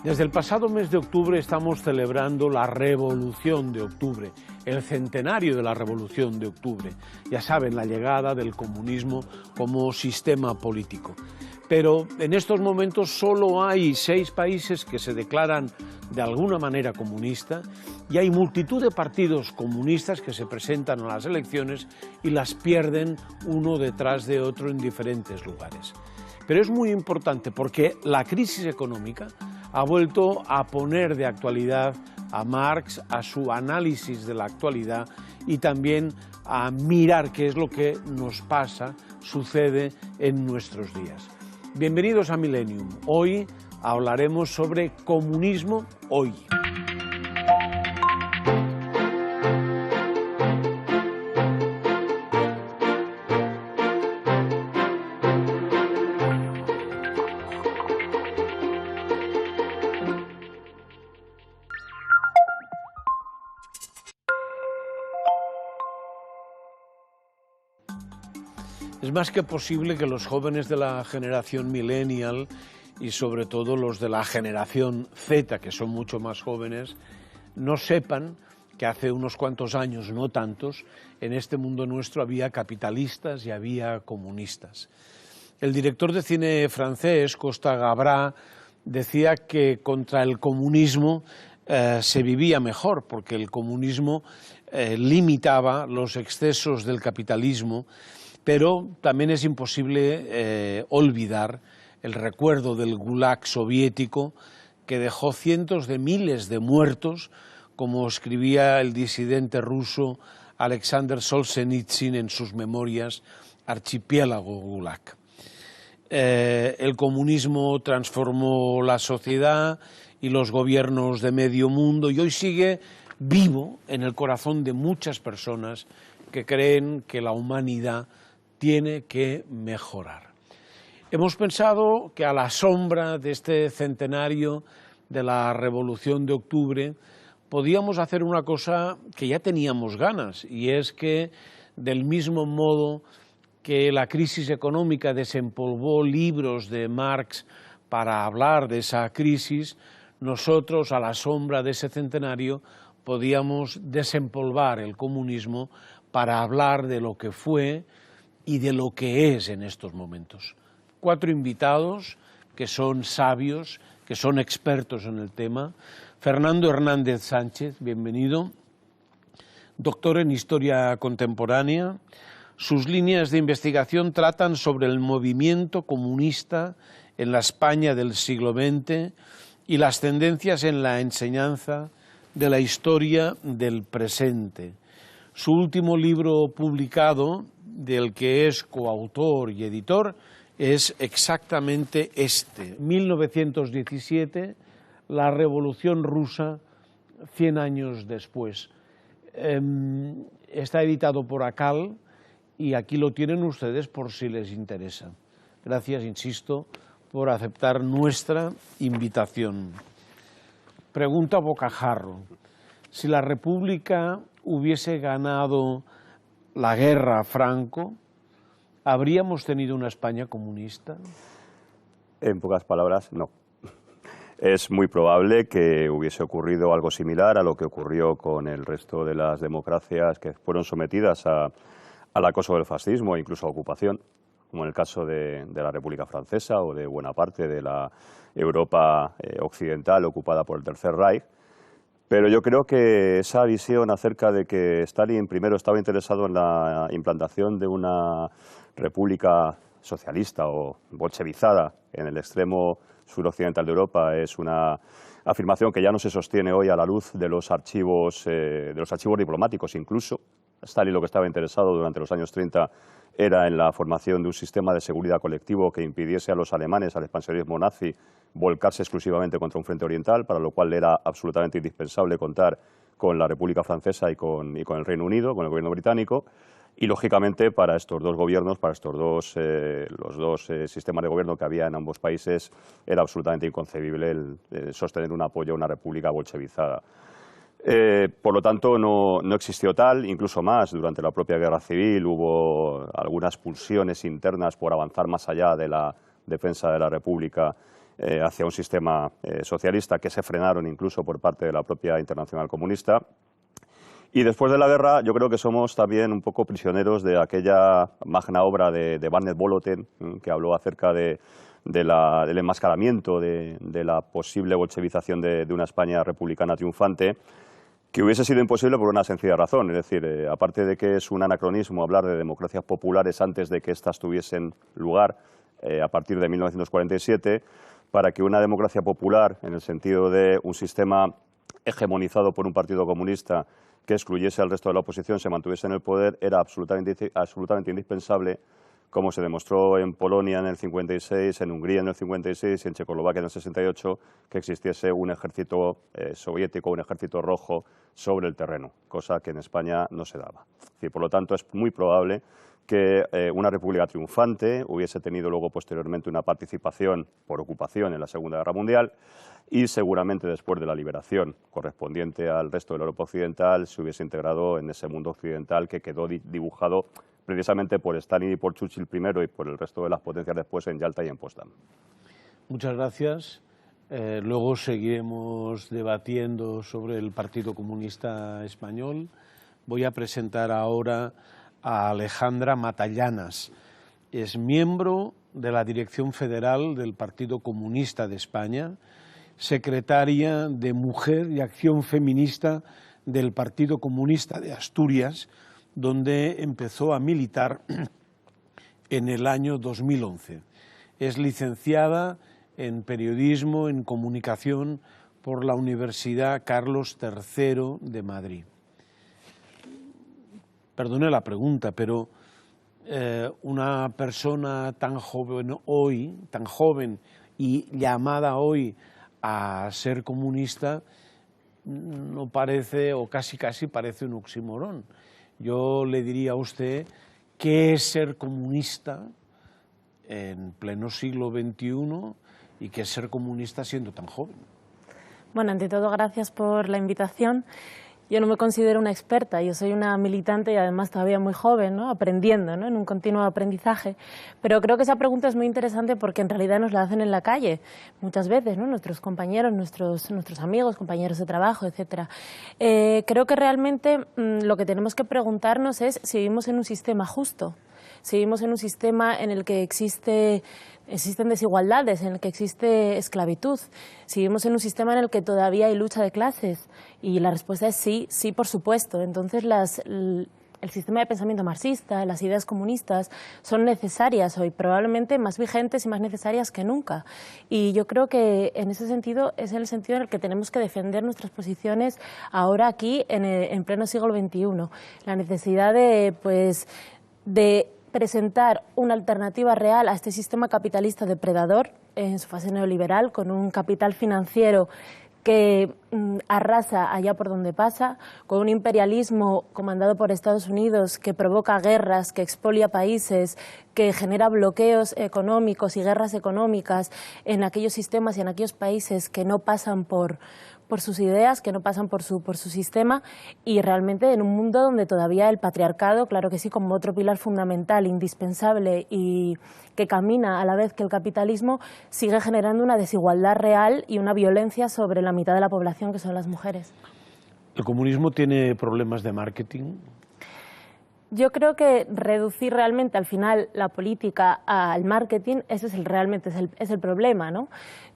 Desde el pasado mes de octubre estamos celebrando la Revolución de Octubre, el centenario de la Revolución de Octubre. Ya saben, la llegada del comunismo como sistema político. Pero en estos momentos solo hay 6 países que se declaran de alguna manera comunista y hay multitud de partidos comunistas que se presentan a las elecciones y las pierden uno detrás de otro en diferentes lugares. Pero es muy importante porque la crisis económica ha vuelto a poner de actualidad a Marx, a su análisis de la actualidad y también a mirar qué es lo que nos pasa, sucede en nuestros días. Bienvenidos a Millennium. Hoy hablaremos sobre comunismo hoy. Es más que posible que los jóvenes de la generación millennial y sobre todo los de la generación Z, que son mucho más jóvenes, no sepan que hace unos cuantos años, no tantos, en este mundo nuestro había capitalistas y había comunistas. El director de cine francés, Costa Gavras, decía que contra el comunismo se vivía mejor, porque el comunismo limitaba los excesos del capitalismo, pero también es imposible olvidar el recuerdo del Gulag soviético que dejó cientos de miles de muertos, como escribía el disidente ruso Alexander Solzhenitsyn en sus memorias Archipiélago Gulag. El comunismo transformó la sociedad y los gobiernos de medio mundo y hoy sigue vivo en el corazón de muchas personas que creen que la humanidad tiene que mejorar. Hemos pensado que a la sombra de este centenario de la Revolución de Octubre podíamos hacer una cosa que ya teníamos ganas, y es que del mismo modo que la crisis económica desempolvó libros de Marx para hablar de esa crisis, nosotros a la sombra de ese centenario podíamos desempolvar el comunismo para hablar de lo que fue y de lo que es en estos momentos. 4 invitados que son sabios, que son expertos en el tema. Fernando Hernández Sánchez, bienvenido, doctor en Historia Contemporánea. Sus líneas de investigación tratan sobre el movimiento comunista en la España del siglo XX y las tendencias en la enseñanza de la historia del presente. Su último libro publicado, del que es coautor y editor, es exactamente este, 1917, la Revolución Rusa, 100 años después. Está editado por ACAL y aquí lo tienen ustedes por si les interesa. Gracias, insisto, por aceptar nuestra invitación. Pregunta a bocajarro. Si la República hubiese ganado la guerra a Franco, ¿habríamos tenido una España comunista? En pocas palabras, no. Es muy probable que hubiese ocurrido algo similar a lo que ocurrió con el resto de las democracias que fueron sometidas al acoso del fascismo e incluso a ocupación, como en el caso de la República Francesa o de buena parte de la Europa occidental ocupada por el Tercer Reich. Pero yo creo que esa visión acerca de que Stalin primero estaba interesado en la implantación de una república socialista o bolchevizada en el extremo suroccidental de Europa es una afirmación que ya no se sostiene hoy a la luz de los archivos diplomáticos incluso. Stalin lo que estaba interesado durante los años 30 era en la formación de un sistema de seguridad colectivo que impidiese a los alemanes, al expansionismo nazi, volcarse exclusivamente contra un frente oriental, para lo cual era absolutamente indispensable contar con la República Francesa y con el Reino Unido, con el gobierno británico. Y, lógicamente, para estos dos gobiernos, para los dos sistemas de gobierno que había en ambos países, era absolutamente inconcebible el sostener un apoyo a una república bolchevizada. Por lo tanto, no existió tal, incluso más, durante la propia Guerra Civil hubo algunas pulsiones internas por avanzar más allá de la defensa de la República hacia un sistema socialista, que se frenaron incluso por parte de la propia Internacional Comunista. Y después de la guerra yo creo que somos también un poco prisioneros de aquella magna obra de Barnet Boloten, que habló acerca del enmascaramiento de la posible bolchevización de una España republicana triunfante, que hubiese sido imposible por una sencilla razón. Es decir, aparte de que es un anacronismo hablar de democracias populares antes de que éstas tuviesen lugar a partir de 1947, para que una democracia popular, en el sentido de un sistema hegemonizado por un partido comunista que excluyese al resto de la oposición, se mantuviese en el poder, era absolutamente indispensable, como se demostró en Polonia en el 56, en Hungría en el 56 y en Checoslovaquia en el 68, que existiese un ejército soviético, un ejército rojo sobre el terreno, cosa que en España no se daba. Es decir, por lo tanto, es muy probable que una república triunfante hubiese tenido luego posteriormente una participación por ocupación en la Segunda Guerra Mundial, y seguramente después de la liberación correspondiente al resto de la Europa occidental se hubiese integrado en ese mundo occidental que quedó dibujado precisamente por Stalin y por Churchill primero y por el resto de las potencias después en Yalta y en Potsdam. Muchas gracias. Luego seguiremos debatiendo sobre el Partido Comunista Español. Voy a presentar ahora a Alejandra Matallanas. Es miembro de la Dirección Federal del Partido Comunista de España, secretaria de Mujer y Acción Feminista del Partido Comunista de Asturias, donde empezó a militar en el año 2011. Es licenciada en Periodismo, en Comunicación por la Universidad Carlos III de Madrid. Perdone la pregunta, pero una persona tan joven hoy, tan joven y llamada hoy a ser comunista, no parece, o casi parece un oxímoron. Yo le diría a usted, ¿qué es ser comunista en pleno siglo XXI y qué es ser comunista siendo tan joven? Bueno, ante todo, gracias por la invitación. Yo no me considero una experta, yo soy una militante y además todavía muy joven, ¿no? Aprendiendo, ¿no? En un continuo aprendizaje. Pero creo que esa pregunta es muy interesante porque en realidad nos la hacen en la calle muchas veces, ¿no? Nuestros compañeros, nuestros amigos, compañeros de trabajo, etc. Creo que realmente lo que tenemos que preguntarnos es si vivimos en un sistema justo, si vivimos en un sistema en el que existen desigualdades, en el que existe esclavitud, si vivimos en un sistema en el que todavía hay lucha de clases. Y la respuesta es sí, sí, por supuesto. Entonces el sistema de pensamiento marxista, las ideas comunistas son necesarias hoy, probablemente más vigentes y más necesarias que nunca. Y yo creo que en ese sentido es el sentido en el que tenemos que defender nuestras posiciones ahora aquí en pleno siglo XXI. La necesidad de presentar una alternativa real a este sistema capitalista depredador en su fase neoliberal, con un capital financiero que arrasa allá por donde pasa, con un imperialismo comandado por Estados Unidos que provoca guerras, que expolia países, que genera bloqueos económicos y guerras económicas en aquellos sistemas y en aquellos países que no pasan por sus ideas, que no pasan por su sistema, y realmente en un mundo donde todavía el patriarcado, claro que sí, como otro pilar fundamental, indispensable y que camina a la vez que el capitalismo, sigue generando una desigualdad real y una violencia sobre la mitad de la población, que son las mujeres. ¿El comunismo tiene problemas de marketing? Yo creo que reducir realmente al final la política al marketing, ese es realmente el problema, ¿no?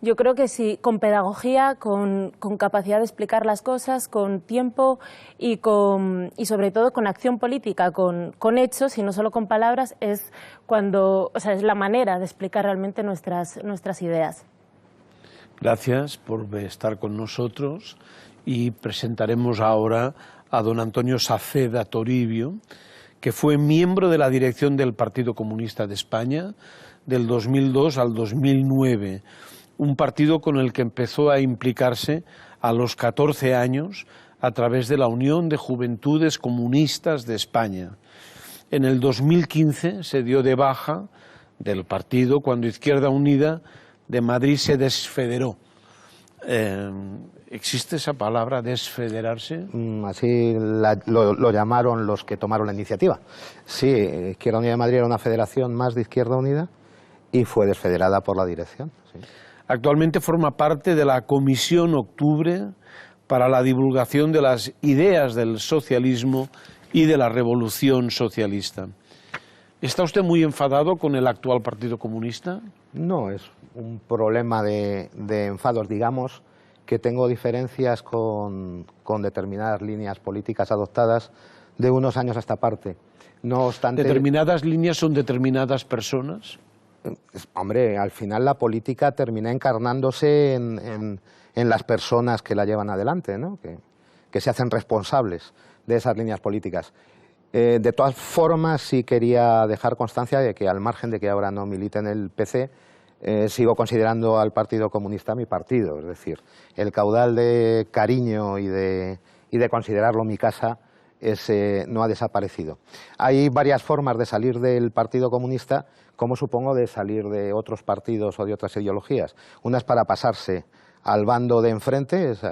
Yo creo que si con pedagogía, con capacidad de explicar las cosas, con tiempo y sobre todo con acción política, con hechos y no solo con palabras, es la manera de explicar realmente nuestras ideas. Gracias por estar con nosotros y presentaremos ahora a don Antonio Saceda Toribio, que fue miembro de la dirección del Partido Comunista de España del 2002 al 2009, un partido con el que empezó a implicarse a los 14 años a través de la Unión de Juventudes Comunistas de España. En el 2015 se dio de baja del partido cuando Izquierda Unida de Madrid se desfederó. ¿Existe esa palabra, desfederarse? Así lo llamaron los que tomaron la iniciativa. Sí, Izquierda Unida de Madrid era una federación más de Izquierda Unida y fue desfederada por la dirección. Sí. Actualmente forma parte de la Comisión Octubre para la divulgación de las ideas del socialismo y de la revolución socialista. ¿Está usted muy enfadado con el actual Partido Comunista? No, es un problema de enfados, digamos, que tengo diferencias con determinadas líneas políticas adoptadas de unos años a esta parte. No obstante, ¿Determinadas líneas son determinadas personas? hombre, al final la política termina encarnándose en las personas que la llevan adelante, ¿no? Que se hacen responsables de esas líneas políticas. De todas formas, sí quería dejar constancia de que, al margen de que ahora no milite en el PC, sigo considerando al Partido Comunista mi partido. Es decir, el caudal de cariño y de considerarlo mi casa no ha desaparecido. Hay varias formas de salir del Partido Comunista, como supongo de salir de otros partidos o de otras ideologías. Una es para pasarse al bando de enfrente, es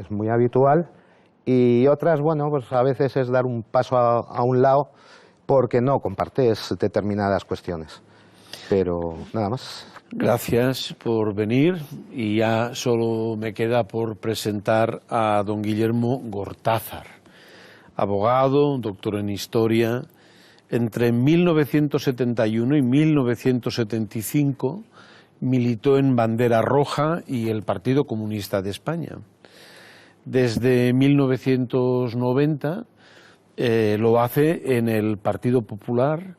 muy habitual, y otras, bueno, pues a veces es dar un paso a un lado porque no compartes determinadas cuestiones. Pero nada más. Gracias por venir, y ya solo me queda por presentar a don Guillermo Gortázar, abogado, doctor en Historia. Entre 1971 y 1975 militó en Bandera Roja y el Partido Comunista de España. Desde 1990 lo hace en el Partido Popular,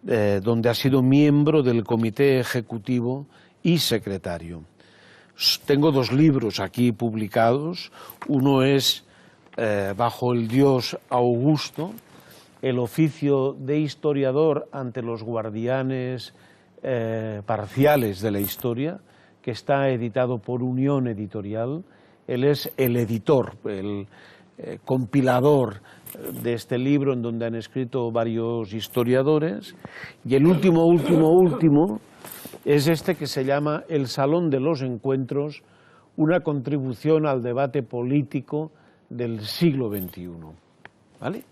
donde ha sido miembro del Comité Ejecutivo y secretario. Tengo dos libros aquí publicados. Uno es Bajo el Dios Augusto, el oficio de historiador ante los guardianes parciales de la historia, que está editado por Unión Editorial. Él es el editor, el compilador de este libro, en donde han escrito varios historiadores. Y el último es este, que se llama El Salón de los Encuentros, una contribución al debate político del siglo XXI. ¿Vale?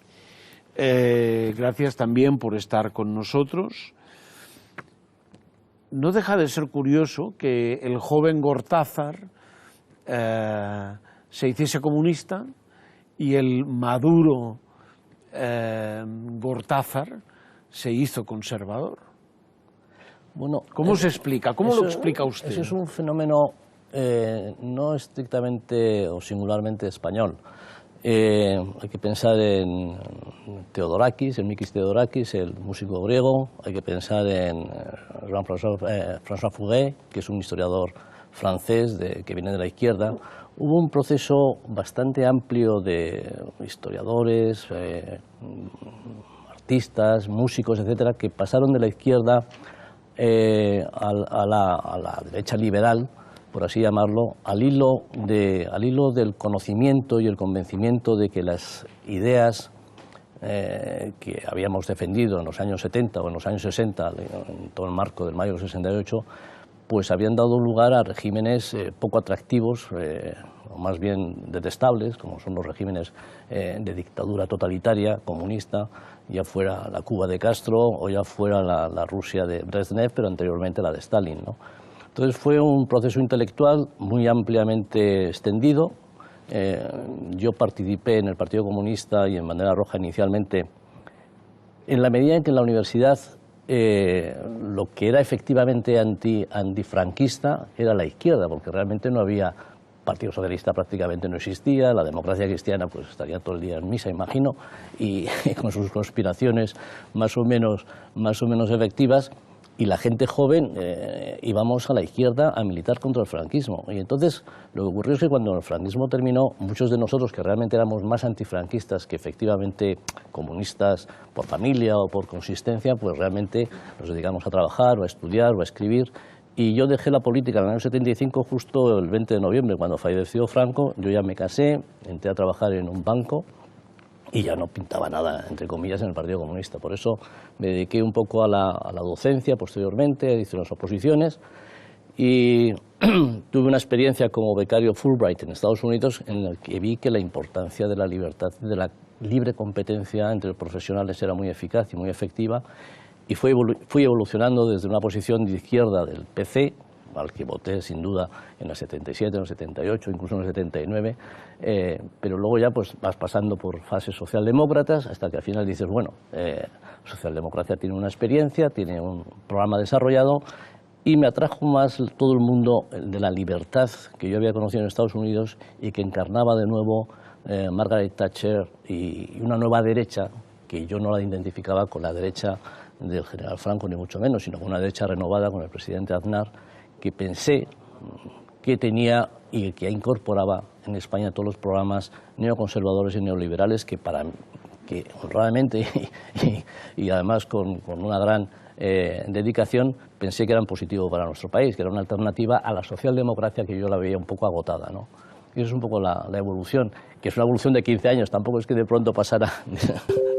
Gracias también por estar con nosotros. No deja de ser curioso que el joven Gortázar se hiciese comunista y el maduro Gortázar se hizo conservador. Bueno, ¿Cómo se explica? ¿Cómo lo explica usted? Eso es un fenómeno no estrictamente o singularmente español. Hay que pensar en Theodorakis, en Mikis Theodorakis, el músico griego. Hay que pensar en Jean-François Furet, que es un historiador francés que viene de la izquierda. Hubo un proceso bastante amplio de historiadores, artistas, músicos, etcétera, que pasaron de la izquierda a la derecha liberal, por así llamarlo, al hilo del conocimiento y el convencimiento de que las ideas que habíamos defendido en los años 70 o en los años 60, en todo el marco del mayo del 68, pues habían dado lugar a regímenes poco atractivos, o más bien detestables, como son los regímenes de dictadura totalitaria, comunista, ya fuera la Cuba de Castro o ya fuera la Rusia de Brezhnev, pero anteriormente la de Stalin, ¿no? Entonces fue un proceso intelectual muy ampliamente extendido. Yo participé en el Partido Comunista y en Bandera Roja inicialmente, en la medida en que en la universidad lo que era efectivamente antifranquista era la izquierda, porque realmente no había Partido Socialista, prácticamente no existía, la democracia cristiana pues estaría todo el día en misa, imagino, y con sus conspiraciones más o menos efectivas, y la gente joven íbamos a la izquierda a militar contra el franquismo. Y entonces lo que ocurrió es que cuando el franquismo terminó, muchos de nosotros que realmente éramos más antifranquistas que efectivamente comunistas por familia o por consistencia, pues realmente nos dedicamos a trabajar o a estudiar o a escribir. Y yo dejé la política en el año 75, justo el 20 de noviembre, cuando falleció Franco. Yo ya me casé, entré a trabajar en un banco y ya no pintaba nada, entre comillas, en el Partido Comunista. Por eso me dediqué un poco a la docencia posteriormente, hice unas oposiciones y tuve una experiencia como becario Fulbright en Estados Unidos, en la que vi que la importancia de la libertad, de la libre competencia entre profesionales era muy eficaz y muy efectiva, y fui evolucionando desde una posición de izquierda del PC, al que voté sin duda en el 77, en el 78, incluso en el 79, pero luego ya pues vas pasando por fases socialdemócratas hasta que al final dices, bueno, la socialdemocracia tiene una experiencia, tiene un programa desarrollado, y me atrajo más todo el mundo de la libertad que yo había conocido en Estados Unidos y que encarnaba de nuevo Margaret Thatcher y una nueva derecha que yo no la identificaba con la derecha del general Franco, ni mucho menos, sino con una derecha renovada con el presidente Aznar, que pensé que tenía y que incorporaba en España todos los programas neoconservadores y neoliberales que honradamente y además con una gran dedicación pensé que eran positivos para nuestro país, que era una alternativa a la socialdemocracia que yo la veía un poco agotada, ¿no? Y eso es un poco la evolución, que es una evolución de 15 años, tampoco es que de pronto pasara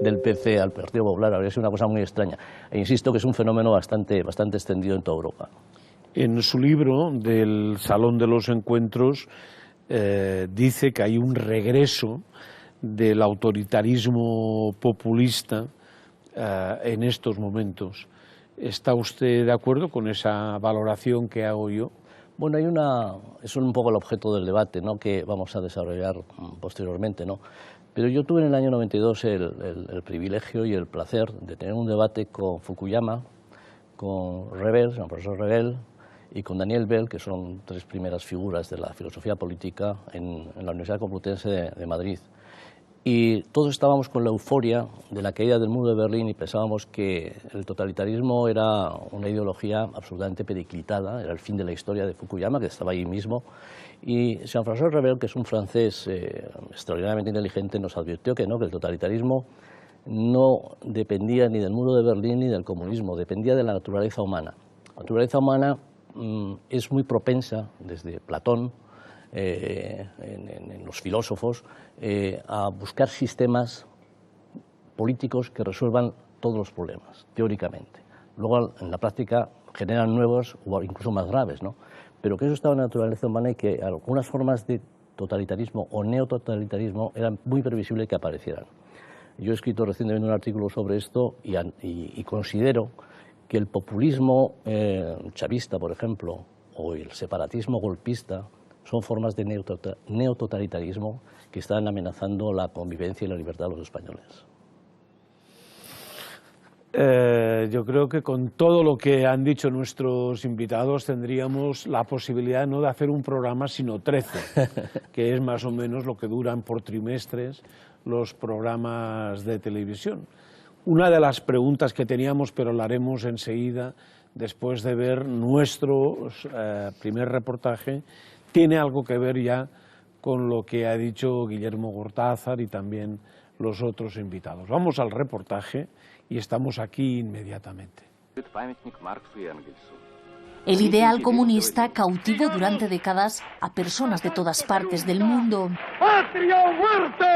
del PC al Partido Popular, habría sido una cosa muy extraña. E insisto que es un fenómeno bastante extendido en toda Europa. En su libro del Salón de los Encuentros dice que hay un regreso del autoritarismo populista en estos momentos. ¿Está usted de acuerdo con esa valoración que hago yo? Bueno, eso es un poco el objeto del debate, ¿no?, que vamos a desarrollar posteriormente, ¿no? Pero yo tuve en el año 92 el privilegio y el placer de tener un debate con Fukuyama, con Rebel, el profesor Rebel, y con Daniel Bell, que son tres primeras figuras de la filosofía política en la Universidad Complutense de Madrid. Y todos estábamos con la euforia de la caída del muro de Berlín y pensábamos que el totalitarismo era una ideología absolutamente periclitada, era el fin de la historia de Fukuyama, que estaba ahí mismo. Y Jean-François Rebel, que es un francés extraordinariamente inteligente, nos advirtió que no, que el totalitarismo no dependía ni del muro de Berlín ni del comunismo, dependía de la naturaleza humana. La naturaleza humana es muy propensa, desde Platón, en los filósofos, a buscar sistemas políticos que resuelvan todos los problemas, teóricamente. Luego, en la práctica, generan nuevos o incluso más graves, ¿no? Pero que eso estaba en la naturaleza humana y que algunas formas de totalitarismo o neototalitarismo eran muy previsibles que aparecieran. Yo he escrito recientemente un artículo sobre esto y considero que el populismo chavista, por ejemplo, o el separatismo golpista son formas de neototalitarismo que están amenazando la convivencia y la libertad de los españoles. Yo creo que con todo lo que han dicho nuestros invitados tendríamos la posibilidad no de hacer un programa, sino 13, que es más o menos lo que duran por trimestres los programas de televisión. Una de las preguntas que teníamos, pero la haremos enseguida, después de ver nuestro primer reportaje, tiene algo que ver ya con lo que ha dicho Guillermo Gortázar y también los otros invitados. Vamos al reportaje y estamos aquí inmediatamente. El ideal comunista cautivó durante décadas a personas de todas partes del mundo. ¡Patria o muerte!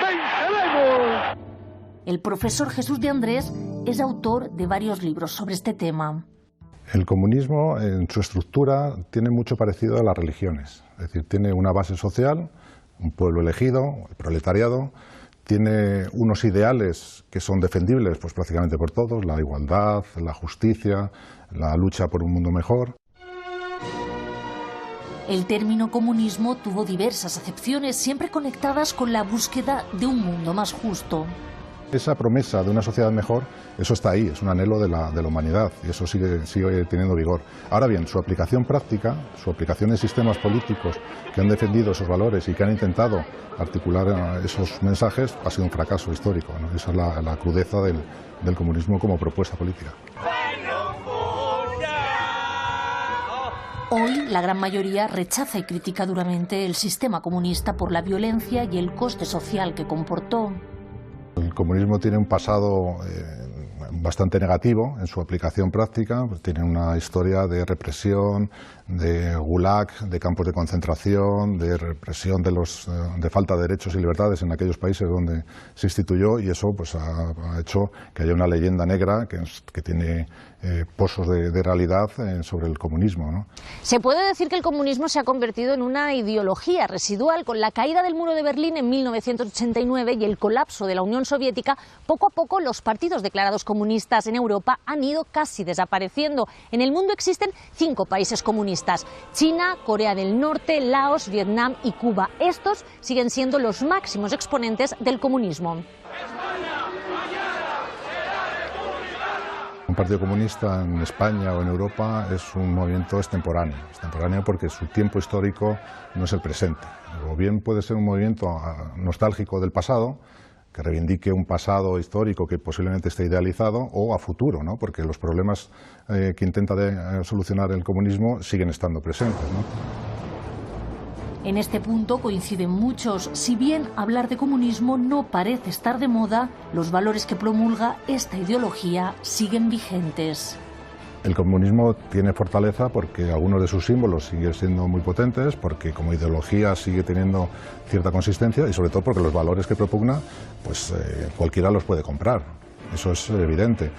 ¡Venceremos! El profesor Jesús de Andrés es autor de varios libros sobre este tema. El comunismo, en su estructura, tiene mucho parecido a las religiones. Es decir, tiene una base social, un pueblo elegido, el proletariado, tiene unos ideales que son defendibles pues, prácticamente por todos, la igualdad, la justicia, la lucha por un mundo mejor. El término comunismo tuvo diversas acepciones, siempre conectadas con la búsqueda de un mundo más justo. Esa promesa de una sociedad mejor, eso está ahí, es un anhelo de la humanidad y eso sigue teniendo vigor. Ahora bien, su aplicación práctica, su aplicación en sistemas políticos que han defendido esos valores y que han intentado articular esos mensajes ha sido un fracaso histórico, ¿no? Esa es la crudeza del comunismo como propuesta política. Hoy, la gran mayoría rechaza y critica duramente el sistema comunista por la violencia y el coste social que comportó. El comunismo tiene un pasado bastante negativo en su aplicación práctica, tiene una historia de represión, de gulag, de campos de concentración, de represión de falta de derechos y libertades en aquellos países donde se instituyó y eso pues, ha hecho que haya una leyenda negra que tiene pozos de realidad sobre el comunismo, ¿no? Se puede decir que el comunismo se ha convertido en una ideología residual. Con la caída del muro de Berlín en 1989 y el colapso de la Unión Soviética, poco a poco los partidos declarados comunistas comunistas en Europa han ido casi desapareciendo. En el mundo existen 5 países comunistas: China, Corea del Norte, Laos, Vietnam y Cuba. Estos siguen siendo los máximos exponentes del comunismo. Un partido comunista en España o en Europa es un movimiento extemporáneo porque su tiempo histórico no es el presente. O bien puede ser un movimiento nostálgico del pasado, que reivindique un pasado histórico que posiblemente esté idealizado, o a futuro, ¿no? Porque los problemas que intenta solucionar el comunismo siguen estando presentes, ¿no? En este punto coinciden muchos. Si bien hablar de comunismo no parece estar de moda, los valores que promulga esta ideología siguen vigentes. El comunismo tiene fortaleza porque algunos de sus símbolos siguen siendo muy potentes, porque como ideología sigue teniendo cierta consistencia y sobre todo porque los valores que propugna, pues cualquiera los puede comprar. Eso es evidente.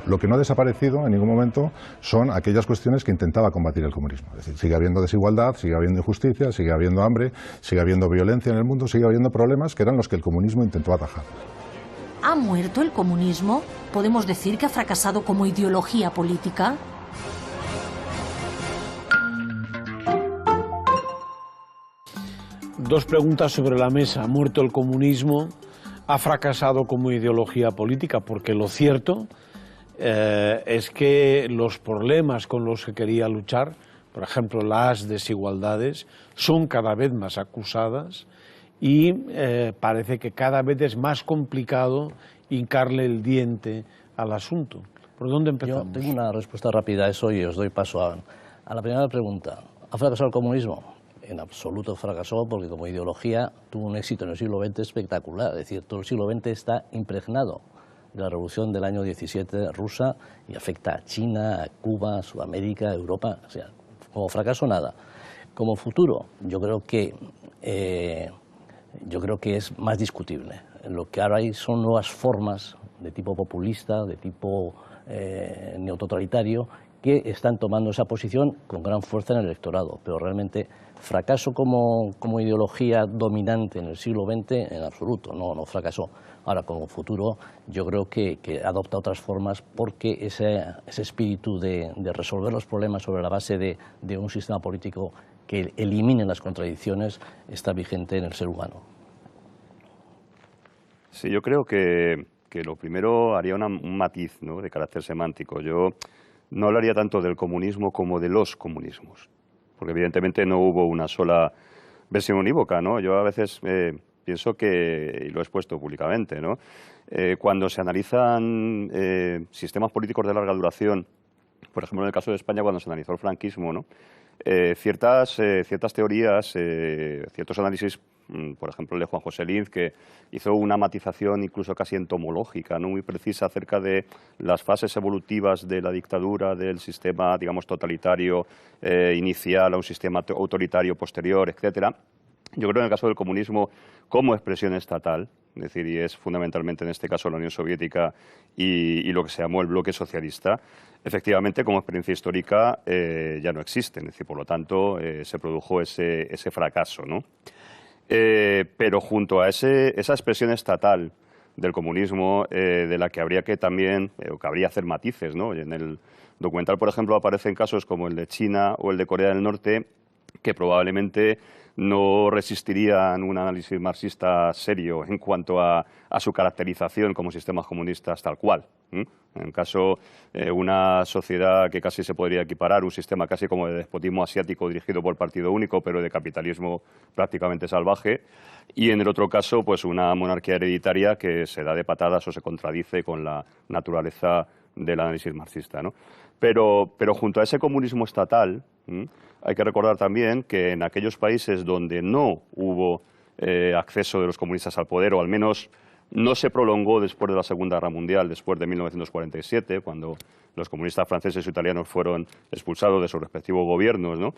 Lo que no ha desaparecido en ningún momento son aquellas cuestiones que intentaba combatir el comunismo. Es decir, sigue habiendo desigualdad, sigue habiendo injusticia, sigue habiendo hambre, sigue habiendo violencia en el mundo, sigue habiendo problemas que eran los que el comunismo intentó atajar. ¿Ha muerto el comunismo? ¿Podemos decir que ha fracasado como ideología política? Dos preguntas sobre la mesa. ¿Ha muerto el comunismo? ¿Ha fracasado como ideología política? Porque lo cierto es que los problemas con los que quería luchar, por ejemplo las desigualdades, son cada vez más acusadas y parece que cada vez es más complicado hincarle el diente al asunto. ¿Por dónde empezamos? Yo tengo una respuesta rápida a eso y os doy paso a la primera pregunta. ¿Ha fracasado el comunismo? En absoluto fracasó, porque como ideología tuvo un éxito en el siglo XX espectacular. Es decir, todo el siglo XX está impregnado de la revolución del año 17 rusa y afecta a China, a Cuba, a Sudamérica, a Europa. O sea, como fracaso nada. Como futuro, yo creo que es más discutible. Lo que ahora hay son nuevas formas de tipo populista, de tipo neototalitario, que están tomando esa posición con gran fuerza en el electorado. Pero realmente fracaso como ideología dominante en el siglo XX, en absoluto, no fracasó. Ahora, como futuro, yo creo que adopta otras formas porque ese espíritu de resolver los problemas sobre la base de un sistema político que elimine las contradicciones está vigente en el ser humano. Sí, yo creo que lo primero haría un matiz, ¿no?, de carácter semántico. Yo no hablaría tanto del comunismo como de los comunismos, porque evidentemente no hubo una sola versión unívoca, ¿no? Yo a veces pienso que, y lo he expuesto públicamente, ¿no?, cuando se analizan sistemas políticos de larga duración, por ejemplo en el caso de España cuando se analizó el franquismo, ¿no?, ciertas teorías, ciertos análisis, por ejemplo el de Juan José Linz, que hizo una matización incluso casi entomológica, ¿no?, muy precisa acerca de las fases evolutivas de la dictadura, del sistema, digamos, totalitario inicial a un sistema autoritario posterior, etcétera. Yo creo que en el caso del comunismo como expresión estatal, es decir, y es fundamentalmente en este caso la Unión Soviética y lo que se llamó el bloque socialista, efectivamente como experiencia histórica ya no existen, es decir, por lo tanto se produjo ese fracaso, ¿no? Pero junto a esa expresión estatal del comunismo, de la que habría que también, o cabría hacer matices, ¿no? En el documental, por ejemplo, aparecen casos como el de China o el de Corea del Norte, que probablemente no resistirían un análisis marxista serio en cuanto a su caracterización como sistemas comunistas tal cual. En el caso, una sociedad que casi se podría equiparar, un sistema casi como de despotismo asiático dirigido por partido único, pero de capitalismo prácticamente salvaje, y en el otro caso, pues una monarquía hereditaria que se da de patadas o se contradice con la naturaleza del análisis marxista, ¿no? Pero junto a ese comunismo estatal, hay que recordar también que en aquellos países donde no hubo acceso de los comunistas al poder, o al menos no se prolongó después de la Segunda Guerra Mundial, después de 1947, cuando los comunistas franceses e italianos fueron expulsados de sus respectivos gobiernos, ¿no?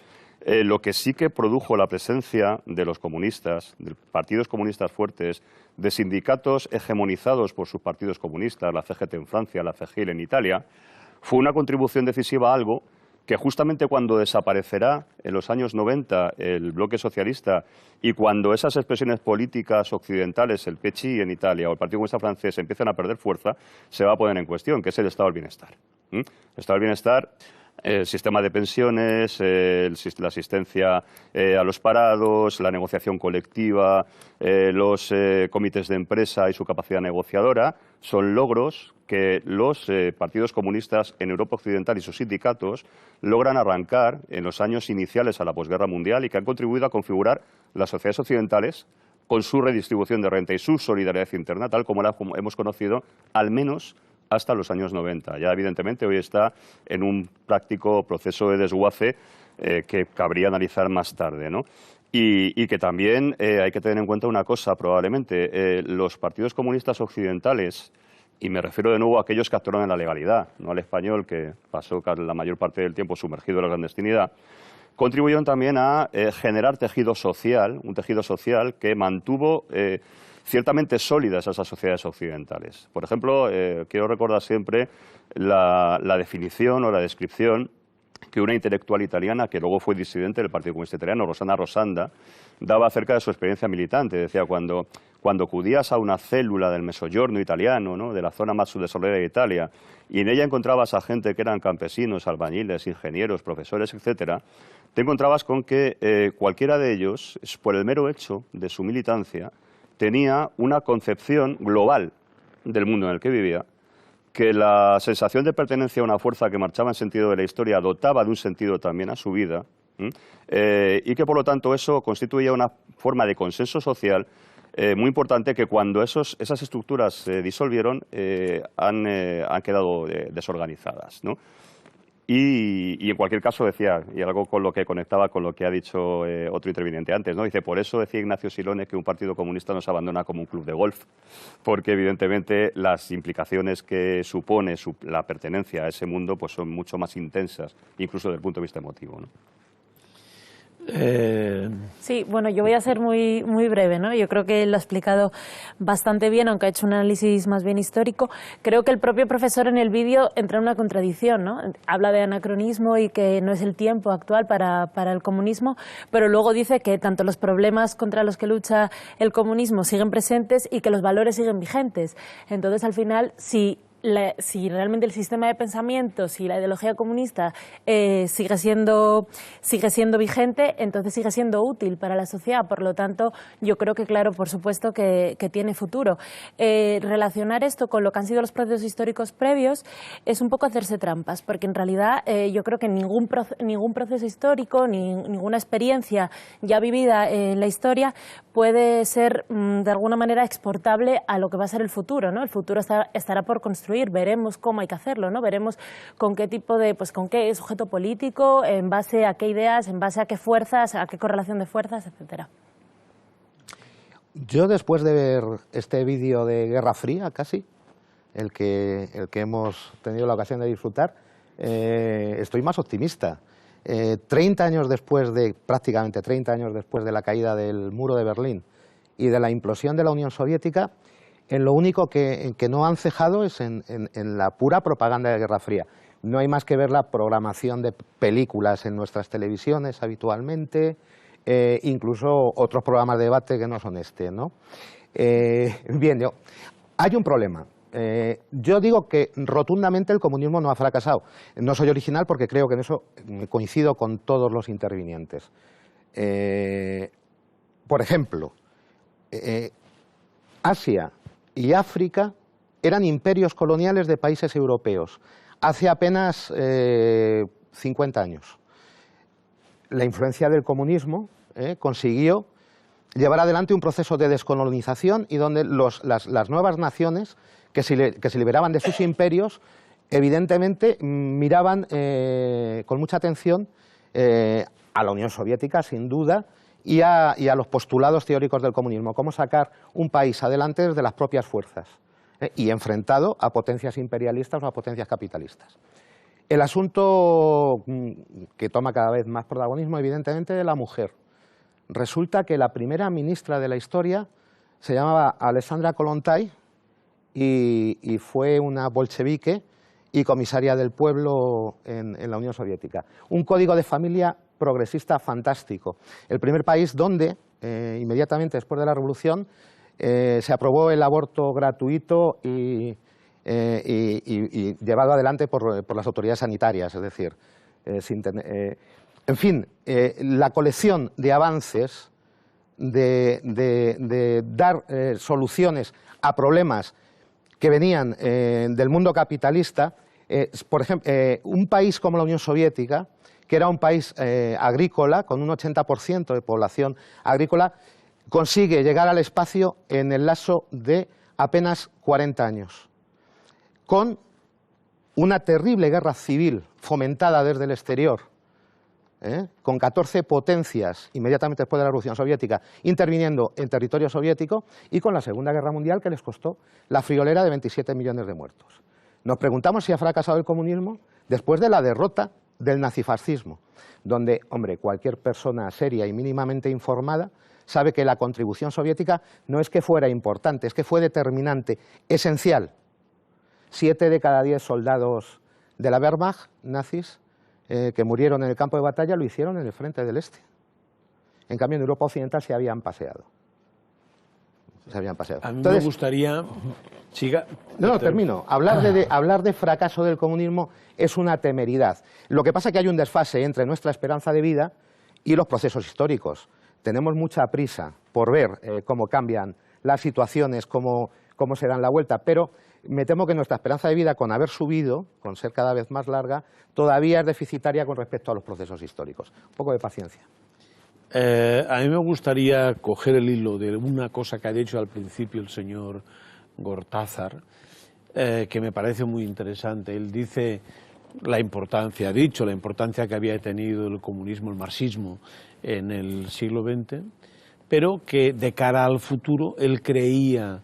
Lo que sí que produjo la presencia de los comunistas, de partidos comunistas fuertes, de sindicatos hegemonizados por sus partidos comunistas, la CGT en Francia, la CGIL en Italia, fue una contribución decisiva a algo que justamente cuando desaparecerá en los años 90 el bloque socialista y cuando esas expresiones políticas occidentales, el PCI en Italia o el Partido Comunista francés, empiezan a perder fuerza, se va a poner en cuestión, que es el estado del bienestar. El estado del bienestar, el sistema de pensiones, la asistencia a los parados, la negociación colectiva, los comités de empresa y su capacidad negociadora, son logros que los partidos comunistas en Europa Occidental y sus sindicatos logran arrancar en los años iniciales a la posguerra mundial y que han contribuido a configurar las sociedades occidentales con su redistribución de renta y su solidaridad interna, tal como la hemos conocido, al menos hasta los años 90. Ya, evidentemente, hoy está en un práctico proceso de desguace que cabría analizar más tarde, ¿no? Y que también hay que tener en cuenta una cosa, probablemente. Los partidos comunistas occidentales, y me refiero de nuevo a aquellos que actuaron en la legalidad, no al español, que pasó la mayor parte del tiempo sumergido en la clandestinidad, contribuyeron también a generar tejido social, un tejido social que mantuvo ciertamente sólidas esas sociedades occidentales. Por ejemplo, quiero recordar siempre la definición o la descripción que una intelectual italiana, que luego fue disidente del Partido Comunista Italiano, Rossana Rossanda, daba acerca de su experiencia militante. Decía, cuando acudías a una célula del Mezzogiorno italiano, ¿no?, de la zona más subdesarrollada de Italia, y en ella encontrabas a gente que eran campesinos, albañiles, ingenieros, profesores, etcétera, te encontrabas con que cualquiera de ellos, por el mero hecho de su militancia, tenía una concepción global del mundo en el que vivía, que la sensación de pertenencia a una fuerza que marchaba en sentido de la historia dotaba de un sentido también a su vida, y que por lo tanto eso constituía una forma de consenso social muy importante, que cuando esas estructuras se disolvieron han quedado desorganizadas, ¿no? Y en cualquier caso decía, y algo con lo que conectaba con lo que ha dicho otro interviniente antes, ¿no? Dice, por eso decía Ignacio Silone que un partido comunista nos abandona como un club de golf, porque evidentemente las implicaciones que supone la pertenencia a ese mundo pues son mucho más intensas, incluso desde el punto de vista emotivo, ¿no? Sí, bueno, yo voy a ser muy, muy breve, ¿no? Yo creo que lo ha explicado bastante bien, aunque ha hecho un análisis más bien histórico. Creo que el propio profesor en el vídeo entra en una contradicción, ¿no? Habla de anacronismo y que no es el tiempo actual para el comunismo, pero luego dice que tanto los problemas contra los que lucha el comunismo siguen presentes y que los valores siguen vigentes. Entonces, al final, si realmente el sistema de pensamiento, si la ideología comunista sigue siendo vigente, entonces sigue siendo útil para la sociedad. Por lo tanto, yo creo que, claro, por supuesto que tiene futuro. Relacionar esto con lo que han sido los procesos históricos previos es un poco hacerse trampas, porque en realidad yo creo que ningún proceso histórico, ni ninguna experiencia ya vivida en la historia puede ser de alguna manera exportable a lo que va a ser el futuro, ¿no? El futuro estará por construir. Veremos cómo hay que hacerlo, ¿no? Veremos con qué tipo de, pues con qué sujeto político, en base a qué ideas, en base a qué fuerzas, a qué correlación de fuerzas, etcétera. Yo, después de ver este vídeo de Guerra Fría, casi, el que hemos tenido la ocasión de disfrutar, estoy más optimista. 30 años después prácticamente 30 años después de la caída del muro de Berlín y de la implosión de la Unión Soviética, en lo único que no han cejado es en la pura propaganda de Guerra Fría. No hay más que ver la programación de películas en nuestras televisiones habitualmente, incluso otros programas de debate que no son este, ¿no? Bien, hay un problema. Yo digo que rotundamente el comunismo no ha fracasado. No soy original porque creo que en eso coincido con todos los intervinientes. Por ejemplo, Asia y África eran imperios coloniales de países europeos hace apenas 50 años. La influencia del comunismo consiguió llevar adelante un proceso de descolonización y donde las nuevas naciones que se liberaban de sus imperios evidentemente miraban con mucha atención a la Unión Soviética, sin duda, y a los postulados teóricos del comunismo, cómo sacar un país adelante desde las propias fuerzas y enfrentado a potencias imperialistas o a potencias capitalistas. El asunto que toma cada vez más protagonismo, evidentemente, es la mujer. Resulta que la primera ministra de la historia se llamaba Alexandra Kollontai y fue una bolchevique y comisaria del pueblo en la Unión Soviética. Un código de familia progresista fantástico. El primer país donde, inmediatamente después de la Revolución, se aprobó el aborto gratuito y llevado adelante por las autoridades sanitarias, es decir, en fin, la colección de avances de dar soluciones a problemas que venían del mundo capitalista. Por ejemplo, un país como la Unión Soviética, que era un país agrícola, con un 80% de población agrícola, consigue llegar al espacio en el lapso de apenas 40 años, con una terrible guerra civil fomentada desde el exterior, con 14 potencias inmediatamente después de la Revolución Soviética interviniendo en territorio soviético, y con la Segunda Guerra Mundial, que les costó la friolera de 27 millones de muertos. Nos preguntamos si ha fracasado el comunismo después de la derrota del nazifascismo, donde, hombre, cualquier persona seria y mínimamente informada sabe que la contribución soviética no es que fuera importante, es que fue determinante, esencial. 7 de cada 10 soldados de la Wehrmacht nazis que murieron en el campo de batalla lo hicieron en el frente del Este. En cambio, en Europa Occidental se habían paseado. A mí me gustaría... termino. Hablar de fracaso del comunismo es una temeridad. Lo que pasa es que hay un desfase entre nuestra esperanza de vida y los procesos históricos. Tenemos mucha prisa por ver cómo cambian las situaciones, cómo se dan la vuelta, pero me temo que nuestra esperanza de vida, con haber subido, con ser cada vez más larga, todavía es deficitaria con respecto a los procesos históricos. Un poco de paciencia. A mí me gustaría coger el hilo de una cosa que ha dicho al principio el señor Gortázar, que me parece muy interesante. Él dice ha dicho la importancia que había tenido el comunismo, el marxismo en el siglo XX, pero que de cara al futuro él creía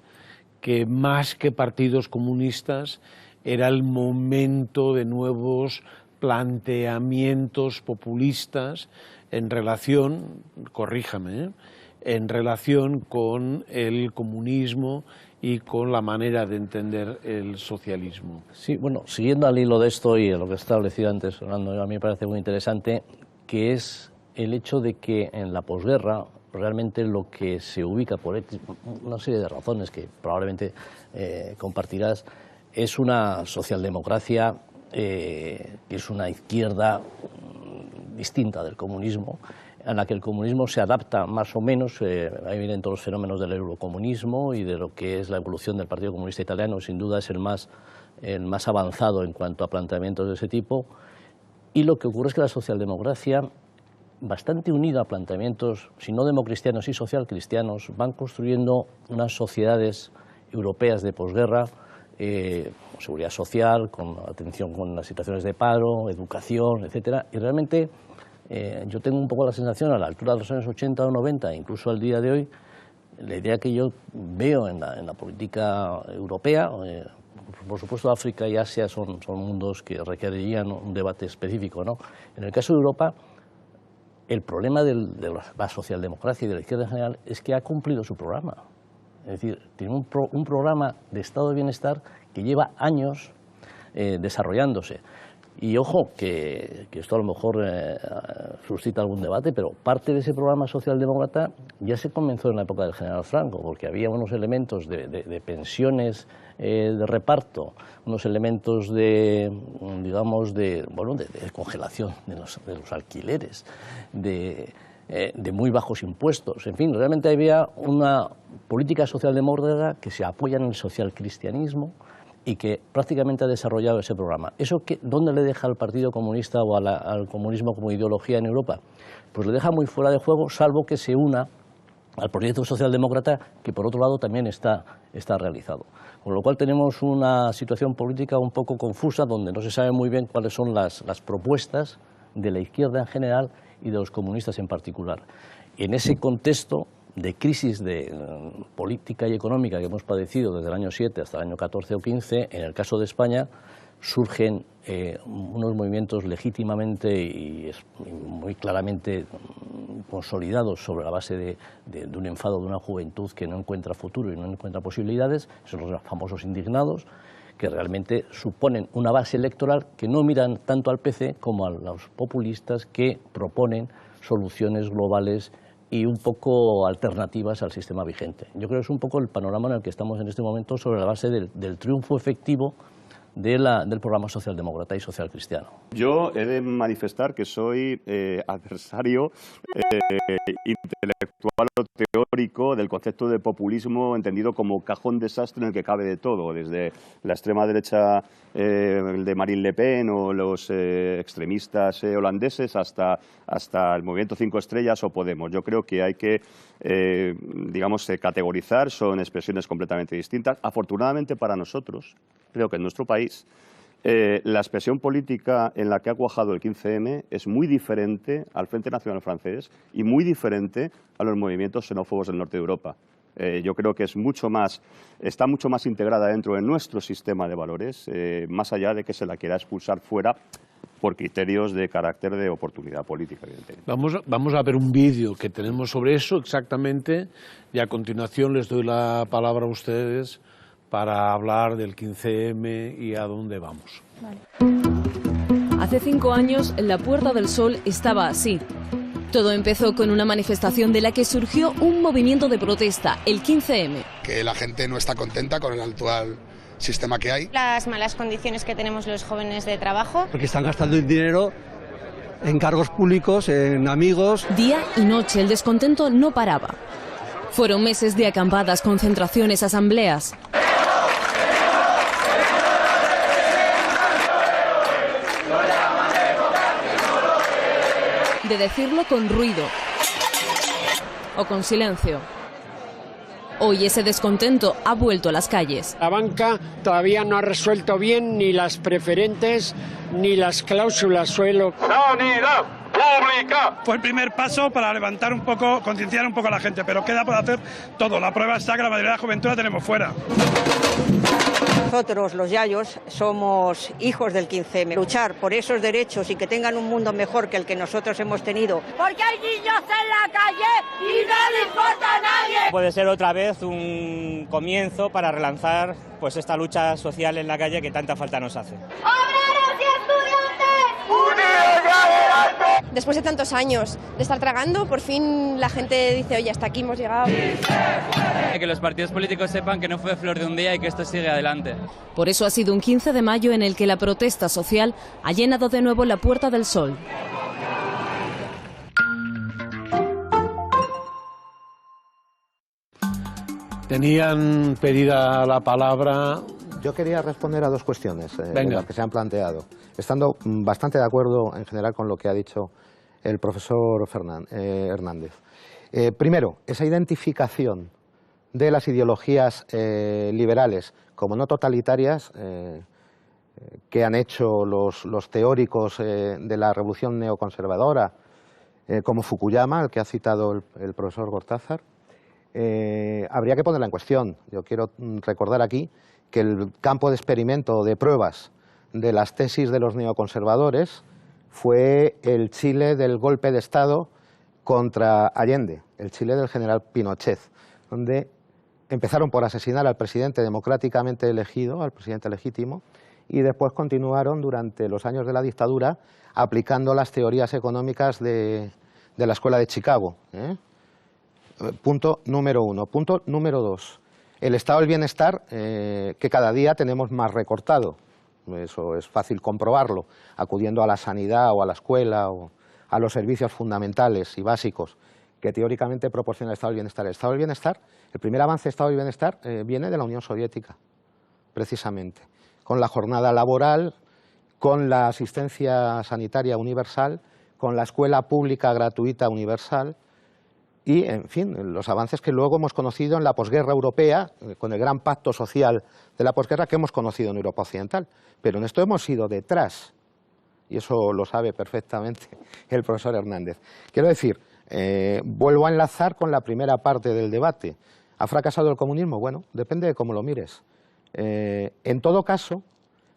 que más que partidos comunistas era el momento de nuevos planteamientos populistas en relación, corríjame, en relación con el comunismo y con la manera de entender el socialismo. Sí, bueno, siguiendo al hilo de esto y lo que he establecido antes, Fernando, a mí me parece muy interesante, que es el hecho de que en la posguerra realmente lo que se ubica por una serie de razones que probablemente compartirás, es una socialdemocracia que es una izquierda distinta del comunismo, en la que el comunismo se adapta más o menos, ahí vienen todos los fenómenos del eurocomunismo y de lo que es la evolución del Partido Comunista Italiano, sin duda es el más avanzado en cuanto a planteamientos de ese tipo, y lo que ocurre es que la socialdemocracia, bastante unida a planteamientos, si no democristianos y socialcristianos, van construyendo unas sociedades europeas de posguerra, con seguridad social, con atención con las situaciones de paro, educación, etcétera, y realmente yo tengo un poco la sensación, a la altura de los años 80 o 90, incluso al día de hoy, la idea que yo veo en la política europea, por supuesto África y Asia son mundos que requerirían un debate específico, ¿no? En el caso de Europa, el problema de la socialdemocracia y de la izquierda en general es que ha cumplido su programa. Es decir, tiene un programa de estado de bienestar que lleva años desarrollándose. Y ojo, que esto a lo mejor suscita algún debate, pero parte de ese programa socialdemócrata ya se comenzó en la época del general Franco, porque había unos elementos de pensiones de reparto, unos elementos de congelación de los alquileres, de muy bajos impuestos. En fin, realmente había una política socialdemócrata que se apoya en el socialcristianismo y que prácticamente ha desarrollado ese programa. ¿Eso dónde le deja al Partido Comunista o al comunismo como ideología en Europa? Pues le deja muy fuera de juego, salvo que se una al proyecto socialdemócrata, que por otro lado también está realizado. Con lo cual tenemos una situación política un poco confusa, donde no se sabe muy bien cuáles son las propuestas de la izquierda en general y de los comunistas en particular. En ese contexto de crisis de política y económica que hemos padecido desde el año 7 hasta el año 14 o 15, en el caso de España surgen unos movimientos legítimamente y muy claramente consolidados sobre la base de un enfado de una juventud que no encuentra futuro y no encuentra posibilidades, son los famosos indignados, que realmente suponen una base electoral que no miran tanto al PC como a los populistas que proponen soluciones globales y un poco alternativas al sistema vigente. Yo creo que es un poco el panorama en el que estamos en este momento sobre la base del triunfo efectivo del programa socialdemócrata y socialcristiano. Yo he de manifestar que soy adversario intelectual o teórico del concepto de populismo entendido como cajón desastre en el que cabe de todo, desde la extrema derecha de Marine Le Pen o los extremistas holandeses hasta el Movimiento 5 Estrellas o Podemos. Yo creo que hay que, digamos, categorizar, son expresiones completamente distintas. Afortunadamente para nosotros, creo que en nuestro país, la expresión política en la que ha cuajado el 15M es muy diferente al Frente Nacional Francés y muy diferente a los movimientos xenófobos del norte de Europa. Yo creo que es está mucho más integrada dentro de nuestro sistema de valores, más allá de que se la quiera expulsar fuera por criterios de carácter de oportunidad política, evidentemente. Vamos a ver un vídeo que tenemos sobre eso exactamente y a continuación les doy la palabra a ustedes para hablar del 15M y a dónde vamos. Vale. Hace 5 años, la Puerta del Sol estaba así. Todo empezó con una manifestación de la que surgió un movimiento de protesta, el 15M. Que la gente no está contenta con el actual sistema que hay. Las malas condiciones que tenemos los jóvenes de trabajo. Porque están gastando el dinero en cargos públicos, en amigos. Día y noche el descontento no paraba. Fueron meses de acampadas, concentraciones, asambleas. De decirlo con ruido o con silencio. Hoy ese descontento ha vuelto a las calles. La banca todavía no ha resuelto bien ni las preferentes ni las cláusulas suelo. ¡Sanidad pública! Fue el primer paso para levantar un poco, concienciar un poco a la gente, pero queda por hacer todo. La prueba está que la mayoría de la juventud la tenemos fuera. Nosotros, los yayos, somos hijos del 15M. Luchar por esos derechos y que tengan un mundo mejor que el que nosotros hemos tenido. Porque hay niños en la calle y no le importa a nadie. Puede ser otra vez un comienzo para relanzar pues esta lucha social en la calle que tanta falta nos hace. ¡Obreros y estudiantes! ¡Unidos y adelante! Después de tantos años de estar tragando, por fin la gente dice, oye, hasta aquí hemos llegado. Que los partidos políticos sepan que no fue flor de un día y que esto sigue adelante. Por eso ha sido un 15 de mayo en el que la protesta social ha llenado de nuevo la Puerta del Sol. Tenían pedida la palabra. Yo quería responder a dos cuestiones las que se han planteado, estando bastante de acuerdo en general con lo que ha dicho el profesor Hernández. Primero, esa identificación de las ideologías liberales como no totalitarias que han hecho los teóricos de la revolución neoconservadora, como Fukuyama, el que ha citado el profesor Cortázar, habría que ponerla en cuestión. Yo quiero recordar aquí que el campo de experimento de pruebas de las tesis de los neoconservadores fue el Chile del golpe de Estado contra Allende, el Chile del general Pinochet, donde empezaron por asesinar al presidente democráticamente elegido, al presidente legítimo, y después continuaron durante los años de la dictadura aplicando las teorías económicas de la Escuela de Chicago. Punto número uno. Punto número dos. El estado del bienestar que cada día tenemos más recortado. Eso es fácil comprobarlo, acudiendo a la sanidad o a la escuela o a los servicios fundamentales y básicos que teóricamente proporciona el estado del bienestar. El estado del bienestar, el primer avance del estado del bienestar viene de la Unión Soviética, precisamente, con la jornada laboral, con la asistencia sanitaria universal, con la escuela pública gratuita universal y, en fin, los avances que luego hemos conocido en la posguerra europea, con el gran pacto social de la posguerra que hemos conocido en Europa Occidental. Pero en esto hemos ido detrás, y eso lo sabe perfectamente el profesor Hernández. Quiero decir, vuelvo a enlazar con la primera parte del debate. ¿Ha fracasado el comunismo? Bueno, depende de cómo lo mires. En todo caso,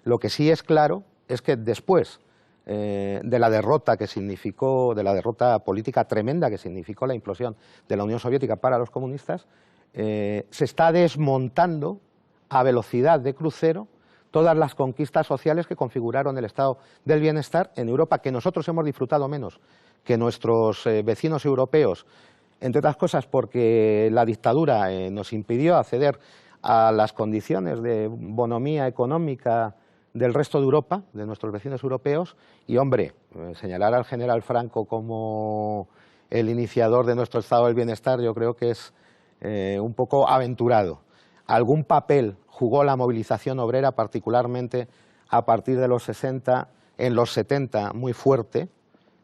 lo que sí es claro es que después de la derrota que significó, de la derrota política tremenda que significó la implosión de la Unión Soviética para los comunistas, se está desmontando a velocidad de crucero todas las conquistas sociales que configuraron el estado del bienestar en Europa, que nosotros hemos disfrutado menos que nuestros vecinos europeos, entre otras cosas porque la dictadura nos impidió acceder a las condiciones de bonomía económica del resto de Europa, de nuestros vecinos europeos, y hombre, señalar al general Franco como el iniciador de nuestro estado del bienestar yo creo que es un poco aventurado. Algún papel jugó la movilización obrera, particularmente a partir de los 60, en los 70 muy fuerte,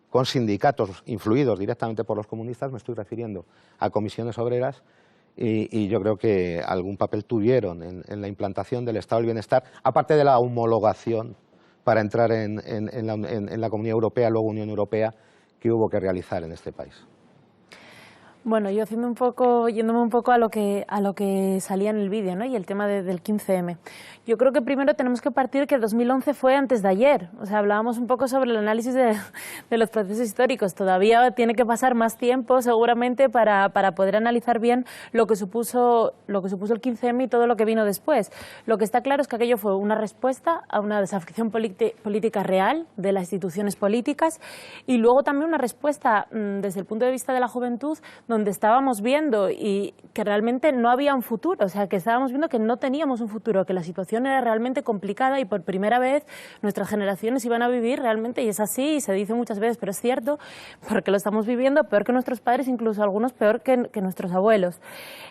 con sindicatos influidos directamente por los comunistas, me estoy refiriendo a comisiones obreras, y yo creo que algún papel tuvieron en la implantación del estado del bienestar, aparte de la homologación para entrar en la Comunidad Europea, luego Unión Europea, que hubo que realizar en este país. Bueno, yo yéndome un poco a lo que salía en el vídeo, ¿no? Y el tema del 15M. Yo creo que primero tenemos que partir que el 2011 fue antes de ayer. O sea, hablábamos un poco sobre el análisis de los procesos históricos. Todavía tiene que pasar más tiempo, seguramente, para poder analizar bien lo que supuso el 15M y todo lo que vino después. Lo que está claro es que aquello fue una respuesta a una desafección política real de las instituciones políticas, y luego también una respuesta desde el punto de vista de la juventud, donde estábamos viendo y que realmente no había un futuro, o sea, que estábamos viendo que no teníamos un futuro, que la situación era realmente complicada y por primera vez nuestras generaciones iban a vivir realmente, y es así, y se dice muchas veces, pero es cierto, porque lo estamos viviendo peor que nuestros padres, incluso algunos peor que nuestros abuelos.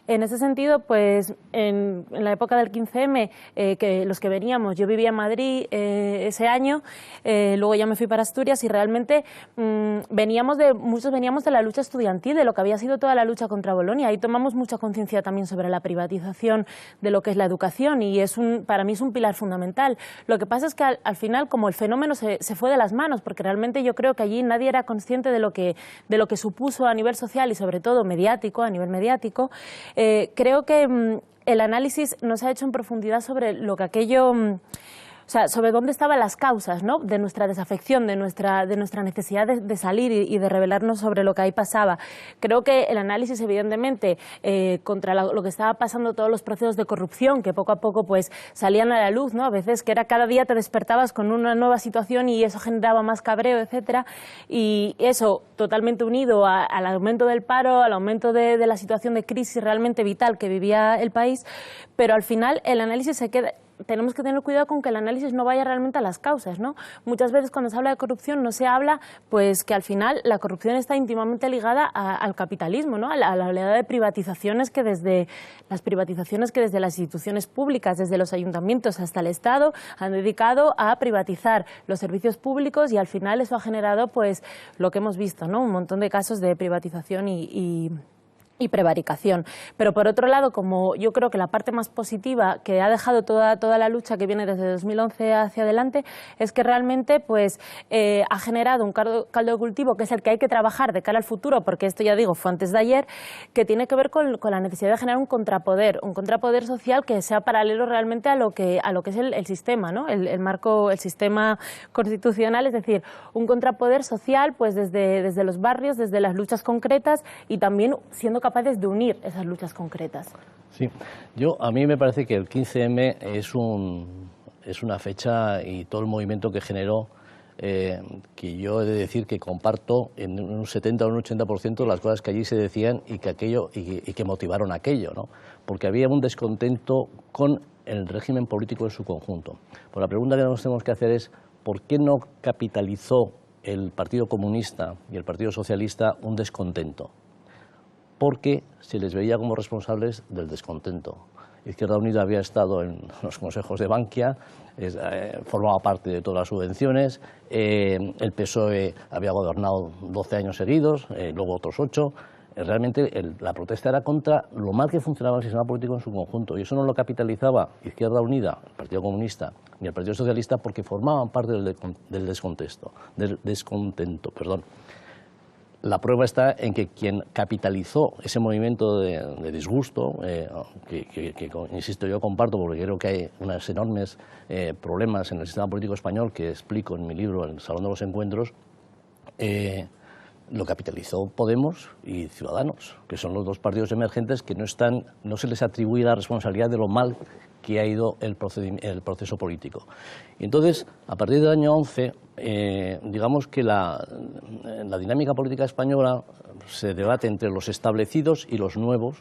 En ese sentido, pues en la época del 15M, que los que veníamos, yo vivía en Madrid ese año, luego ya me fui para Asturias, y realmente muchos veníamos de la lucha estudiantil, de lo que había sido toda la lucha contra Bolonia. Ahí tomamos mucha conciencia también sobre la privatización de lo que es la educación, y para mí es un pilar fundamental. Lo que pasa es que al final, como el fenómeno se fue de las manos, porque realmente yo creo que allí nadie era consciente de lo que supuso a nivel social y sobre todo mediático, a nivel mediático, creo que el análisis no se ha hecho en profundidad sobre lo que aquello... O sea, sobre dónde estaban las causas, ¿no?, de nuestra desafección, de nuestra necesidad de salir y de revelarnos sobre lo que ahí pasaba. Creo que el análisis, evidentemente, contra lo que estaba pasando, todos los procesos de corrupción que poco a poco pues salían a la luz, ¿no? A veces que era cada día te despertabas con una nueva situación y eso generaba más cabreo, etcétera. Y eso totalmente unido al aumento del paro, al aumento de la situación de crisis realmente vital que vivía el país, pero al final el análisis se queda... Tenemos que tener cuidado con que el análisis no vaya realmente a las causas, ¿no? Muchas veces cuando se habla de corrupción no se habla, pues que al final la corrupción está íntimamente ligada al capitalismo, ¿no? A la oleada de privatizaciones que desde las instituciones públicas, desde los ayuntamientos hasta el Estado, han dedicado a privatizar los servicios públicos, y al final eso ha generado pues lo que hemos visto, ¿no? Un montón de casos de privatización y prevaricación. Pero por otro lado, como yo creo que la parte más positiva que ha dejado toda la lucha que viene desde 2011 hacia adelante es que realmente pues ha generado un caldo de cultivo que es el que hay que trabajar de cara al futuro, porque esto ya digo fue antes de ayer, que tiene que ver con la necesidad de generar un contrapoder social que sea paralelo realmente a lo que es el sistema, ¿no? El marco, el sistema constitucional, es decir, un contrapoder social pues desde los barrios, desde las luchas concretas, y también siendo capaces de unir esas luchas concretas. Sí, a mí me parece que el 15M es una fecha, y todo el movimiento que generó, que yo he de decir que comparto en un 70 o un 80% las cosas que allí se decían y que motivaron aquello, ¿no? Porque había un descontento con el régimen político en su conjunto. Pues la pregunta que nos tenemos que hacer es ¿por qué no capitalizó el Partido Comunista y el Partido Socialista un descontento? Porque se les veía como responsables del descontento. Izquierda Unida había estado en los consejos de Bankia, formaba parte de todas las subvenciones, el PSOE había gobernado 12 años seguidos, luego otros 8. Realmente la protesta era contra lo mal que funcionaba el sistema político en su conjunto, y eso no lo capitalizaba Izquierda Unida, el Partido Comunista ni el Partido Socialista, porque formaban parte del descontento. La prueba está en que quien capitalizó ese movimiento de disgusto, que insisto, yo comparto porque creo que hay unos enormes problemas en el sistema político español que explico en mi libro El Salón de los Encuentros, lo capitalizó Podemos y Ciudadanos, que son los dos partidos emergentes que no se les atribuye la responsabilidad de lo mal que ha ido el proceso político. Y entonces, a partir del año 11, digamos que la dinámica política española se debate entre los establecidos y los nuevos,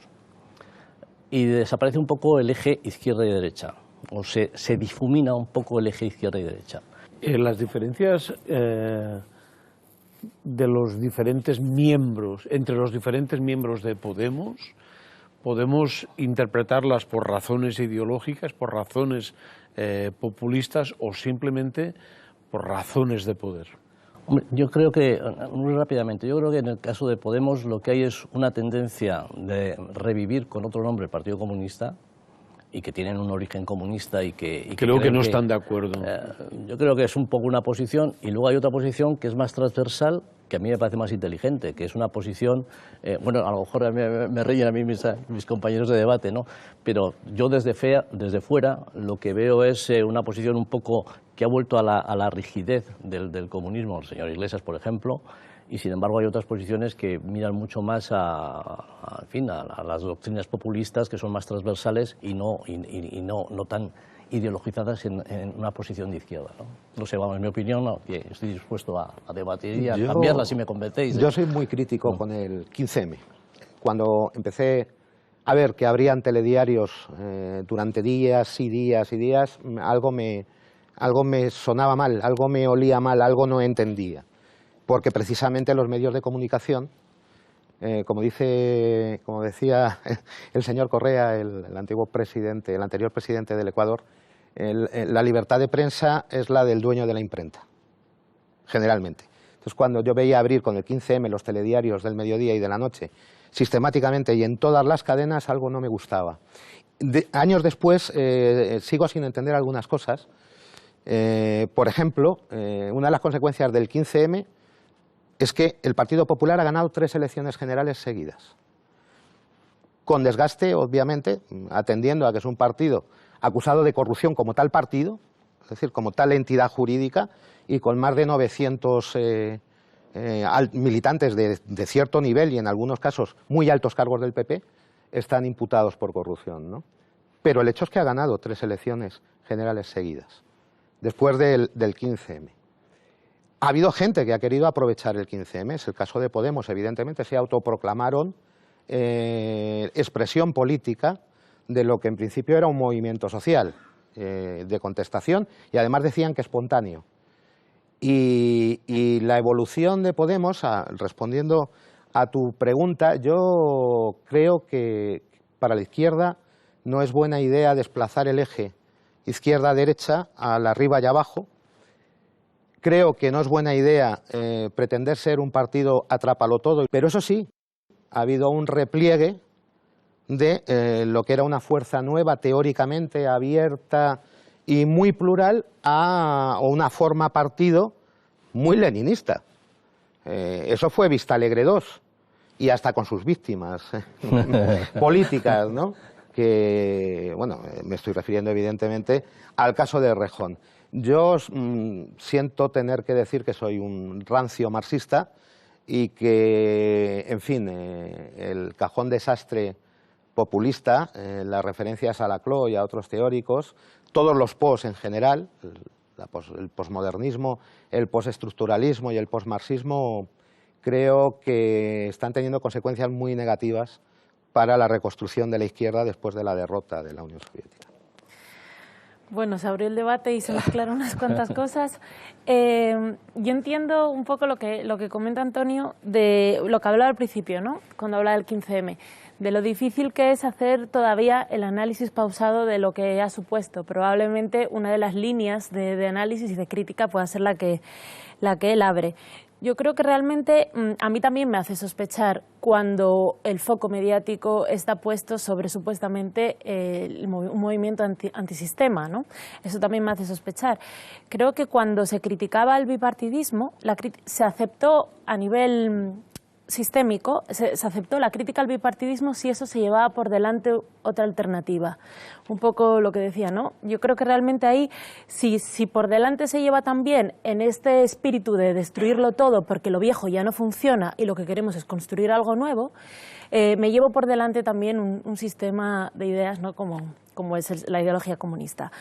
y desaparece un poco el eje izquierda y derecha, o se difumina un poco el eje izquierda y derecha. Las diferencias de los diferentes miembros, entre los diferentes miembros de podemos interpretarlas por razones ideológicas, por razones populistas o simplemente por razones de poder. Hombre, yo creo que, muy rápidamente, yo creo que en el caso de Podemos lo que hay es una tendencia de revivir con otro nombre el Partido Comunista, y que tienen un origen comunista y que creo que no están de acuerdo. Yo creo que es un poco una posición, y luego hay otra posición que es más transversal, que a mí me parece más inteligente, que es una posición, bueno, a lo mejor me ríen a mí mis compañeros de debate, ¿no? Pero yo desde fuera lo que veo es una posición un poco que ha vuelto a la rigidez del comunismo, el señor Iglesias, por ejemplo, y sin embargo hay otras posiciones que miran mucho más a las doctrinas populistas, que son más transversales y no tan ideologizadas en una posición de izquierda, ¿no? No sé, vamos, en mi opinión, no, que estoy dispuesto a debatir y a cambiarla si me convencéis. Yo soy muy crítico con el 15M. Cuando empecé a ver que abrían telediarios durante días y días y días, algo me sonaba mal, algo me olía mal, algo no entendía. Porque precisamente los medios de comunicación, como decía el señor Correa, el anterior presidente del Ecuador, la libertad de prensa es la del dueño de la imprenta, generalmente. Entonces, cuando yo veía abrir con el 15M los telediarios del mediodía y de la noche, sistemáticamente y en todas las cadenas, algo no me gustaba. Años después, sigo sin entender algunas cosas. Por ejemplo, una de las consecuencias del 15M es que el Partido Popular ha ganado 3 elecciones generales seguidas, con desgaste, obviamente, atendiendo a que es un partido acusado de corrupción como tal partido, es decir, como tal entidad jurídica, y con más de 900 militantes de cierto nivel y en algunos casos muy altos cargos del PP están imputados por corrupción, ¿no? Pero el hecho es que ha ganado 3 elecciones generales seguidas, después del 15M. Ha habido gente que ha querido aprovechar el 15M, es el caso de Podemos, evidentemente se autoproclamaron expresión política de lo que en principio era un movimiento social de contestación, y además decían que espontáneo. Y la evolución de Podemos, respondiendo a tu pregunta, yo creo que para la izquierda no es buena idea desplazar el eje izquierda-derecha al arriba y abajo. Creo que no es buena idea pretender ser un partido atrápalo-todo, pero eso sí, ha habido un repliegue de lo que era una fuerza nueva, teóricamente abierta y muy plural, o una forma partido muy leninista. Eso fue Vista Alegre 2, y hasta con sus víctimas políticas, ¿no? Que, bueno, me estoy refiriendo evidentemente al caso de Rejón. Yo siento tener que decir que soy un rancio marxista y que, en fin, el cajón desastre populista, las referencias a Laclau y a otros teóricos, todos los pos en general, el posmodernismo, el postestructuralismo y el posmarxismo, creo que están teniendo consecuencias muy negativas para la reconstrucción de la izquierda después de la derrota de la Unión Soviética. Bueno, se abrió el debate y se mezclaron unas cuantas cosas. Yo entiendo un poco lo que comenta Antonio, de lo que hablaba al principio, ¿no? Cuando habla del 15M, de lo difícil que es hacer todavía el análisis pausado de lo que ha supuesto. Probablemente una de las líneas de análisis y de crítica pueda ser la que él abre. Yo creo que realmente a mí también me hace sospechar cuando el foco mediático está puesto sobre supuestamente un movimiento antisistema, ¿no? Eso también me hace sospechar. Creo que cuando se criticaba el bipartidismo, se aceptó a nivel sistémico, se aceptó la crítica al bipartidismo si eso se llevaba por delante otra alternativa. Un poco lo que decía, ¿no? Yo creo que realmente ahí, si por delante se lleva también en este espíritu de destruirlo todo porque lo viejo ya no funciona y lo que queremos es construir algo nuevo, me llevo por delante también un sistema de ideas, ¿no? como es la ideología comunista.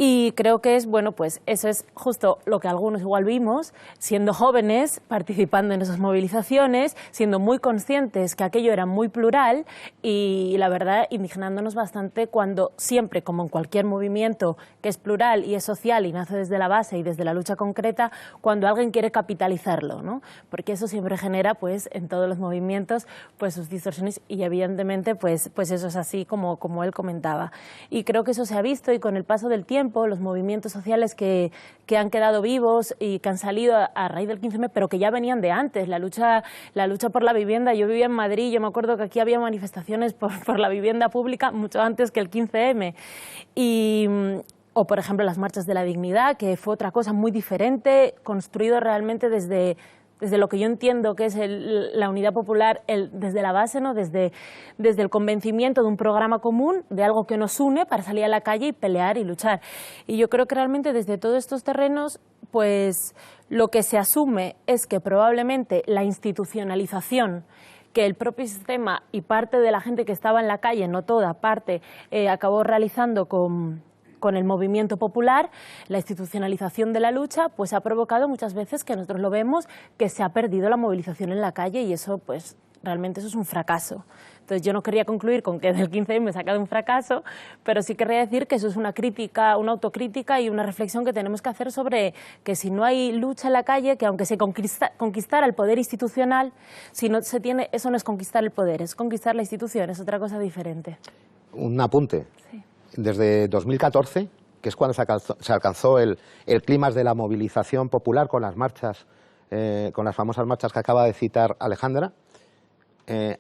Y creo que es, bueno, pues eso es justo lo que algunos igual vimos, siendo jóvenes, participando en esas movilizaciones, siendo muy conscientes que aquello era muy plural y la verdad indignándonos bastante cuando siempre, como en cualquier movimiento que es plural y es social y nace desde la base y desde la lucha concreta, cuando alguien quiere capitalizarlo, ¿no? Porque eso siempre genera, pues, en todos los movimientos, pues sus distorsiones y evidentemente, pues eso es así como él comentaba. Y creo que eso se ha visto y con el paso del tiempo, los movimientos sociales que han quedado vivos y que han salido a raíz del 15M, pero que ya venían de antes, la lucha por la vivienda. Yo vivía en Madrid, yo me acuerdo que aquí había manifestaciones por la vivienda pública mucho antes que el 15M. O, por ejemplo, las marchas de la dignidad, que fue otra cosa muy diferente, construido realmente desde lo que yo entiendo que es la unidad popular, desde la base, ¿no? Desde el convencimiento de un programa común, de algo que nos une para salir a la calle y pelear y luchar. Y yo creo que realmente desde todos estos terrenos, pues lo que se asume es que probablemente la institucionalización que el propio sistema y parte de la gente que estaba en la calle, no toda, parte, acabó realizando con el movimiento popular, la institucionalización de la lucha, pues ha provocado muchas veces que nosotros lo vemos, que se ha perdido la movilización en la calle y eso, pues, realmente eso es un fracaso. Entonces yo no quería concluir con que del 15M me he sacado un fracaso, pero sí querría decir que eso es una crítica, una autocrítica y una reflexión que tenemos que hacer sobre que si no hay lucha en la calle, que aunque se conquistara el poder institucional, si no se tiene, eso no es conquistar el poder, es conquistar la institución, es otra cosa diferente. Un apunte. Sí. Desde 2014, que es cuando se alcanzó el clímax de la movilización popular con las marchas, con las famosas marchas que acaba de citar Alejandra,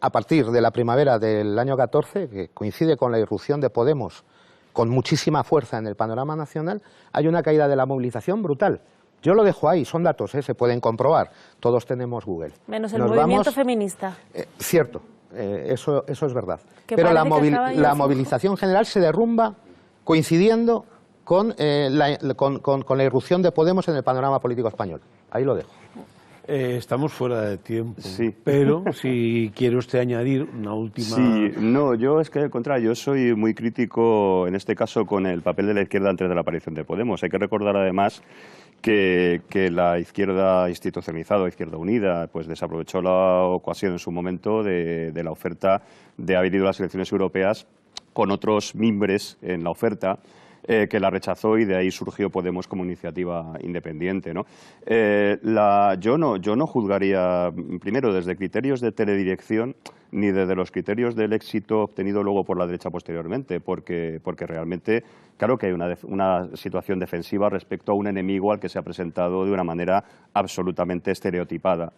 a partir de la primavera del año 14, que coincide con la irrupción de Podemos con muchísima fuerza en el panorama nacional, hay una caída de la movilización brutal. Yo lo dejo ahí, son datos, se pueden comprobar, todos tenemos Google. Menos el movimiento feminista. Cierto. Eso es verdad. Pero la movilización general se derrumba coincidiendo con la irrupción de Podemos en el panorama político español. Ahí lo dejo. Estamos fuera de tiempo, sí. Pero si quiere usted añadir una última... Sí, no, yo es que al contrario, yo soy muy crítico en este caso con el papel de la izquierda antes de la aparición de Podemos. Hay que recordar además que la izquierda institucionalizada, Izquierda Unida, pues desaprovechó la ocasión en su momento de la oferta de haber ido a las elecciones europeas con otros mimbres en la oferta, que la rechazó y de ahí surgió Podemos como iniciativa independiente, ¿no? Yo no juzgaría, primero, desde criterios de teledirección ni desde los criterios del éxito obtenido luego por la derecha posteriormente, porque realmente, claro que hay una situación defensiva respecto a un enemigo al que se ha presentado de una manera absolutamente estereotipada.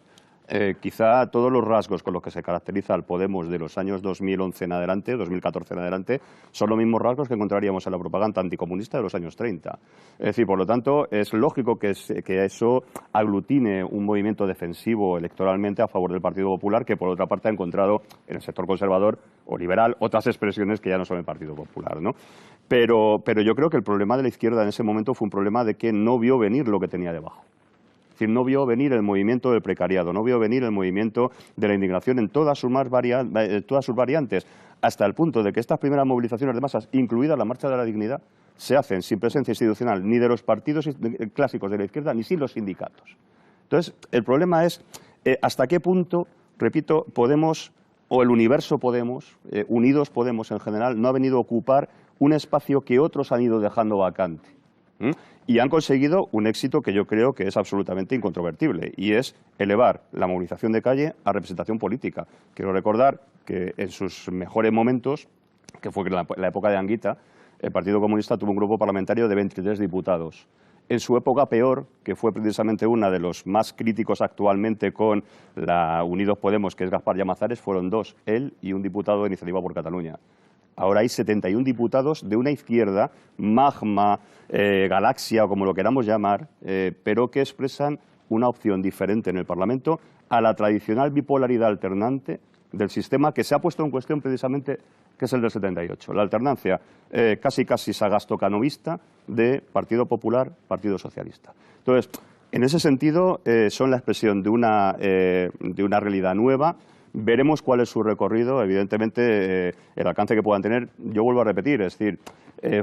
Quizá todos los rasgos con los que se caracteriza al Podemos de los años 2011 en adelante, 2014 en adelante, son los mismos rasgos que encontraríamos en la propaganda anticomunista de los años 30. Es decir, por lo tanto, es lógico que eso aglutine un movimiento defensivo electoralmente a favor del Partido Popular, que por otra parte ha encontrado en el sector conservador o liberal otras expresiones que ya no son el Partido Popular, ¿no? Pero yo creo que el problema de la izquierda en ese momento fue un problema de que no vio venir lo que tenía debajo. Es decir, no vio venir el movimiento del precariado, no vio venir el movimiento de la indignación en todas sus variantes, hasta el punto de que estas primeras movilizaciones de masas, incluida la Marcha de la Dignidad, se hacen sin presencia institucional ni de los partidos clásicos de la izquierda ni sin los sindicatos. Entonces, el problema es hasta qué punto, repito, Podemos o el universo Podemos, Unidos Podemos en general, no ha venido a ocupar un espacio que otros han ido dejando vacante. Y han conseguido un éxito que yo creo que es absolutamente incontrovertible, y es elevar la movilización de calle a representación política. Quiero recordar que en sus mejores momentos, que fue la época de Anguita, el Partido Comunista tuvo un grupo parlamentario de 23 diputados. En su época peor, que fue precisamente una de los más críticos actualmente con la Unidos Podemos, que es Gaspar Llamazares, fueron dos, él y un diputado de Iniciativa por Cataluña. Ahora hay 71 diputados de una izquierda, magma, galaxia o como lo queramos llamar, pero que expresan una opción diferente en el Parlamento a la tradicional bipolaridad alternante del sistema que se ha puesto en cuestión precisamente, que es el del 78, la alternancia casi sagastocanovista de Partido Popular, Partido Socialista. Entonces, en ese sentido, son la expresión de una realidad nueva. Veremos cuál es su recorrido, evidentemente el alcance que puedan tener. Yo vuelvo a repetir, es decir,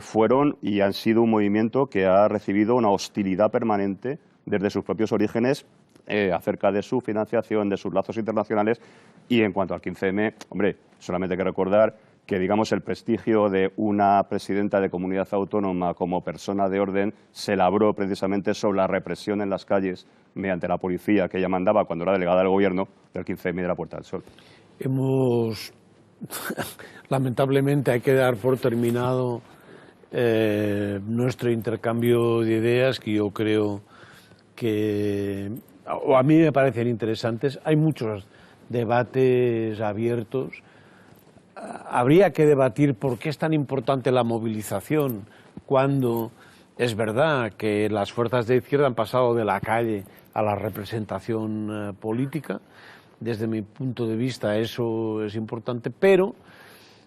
fueron y han sido un movimiento que ha recibido una hostilidad permanente desde sus propios orígenes acerca de su financiación, de sus lazos internacionales. Y en cuanto al 15M, hombre, solamente hay que recordar que, digamos, el prestigio de una presidenta de comunidad autónoma como persona de orden se labró precisamente sobre la represión en las calles mediante la policía que ella mandaba cuando era delegada del gobierno del 15M de la Puerta del Sol. Lamentablemente hay que dar por terminado nuestro intercambio de ideas, que yo creo que, o a mí me parecen interesantes. Hay muchos debates abiertos. Habría que debatir por qué es tan importante la movilización cuando es verdad que las fuerzas de izquierda han pasado de la calle a la representación política. Desde mi punto de vista eso es importante, pero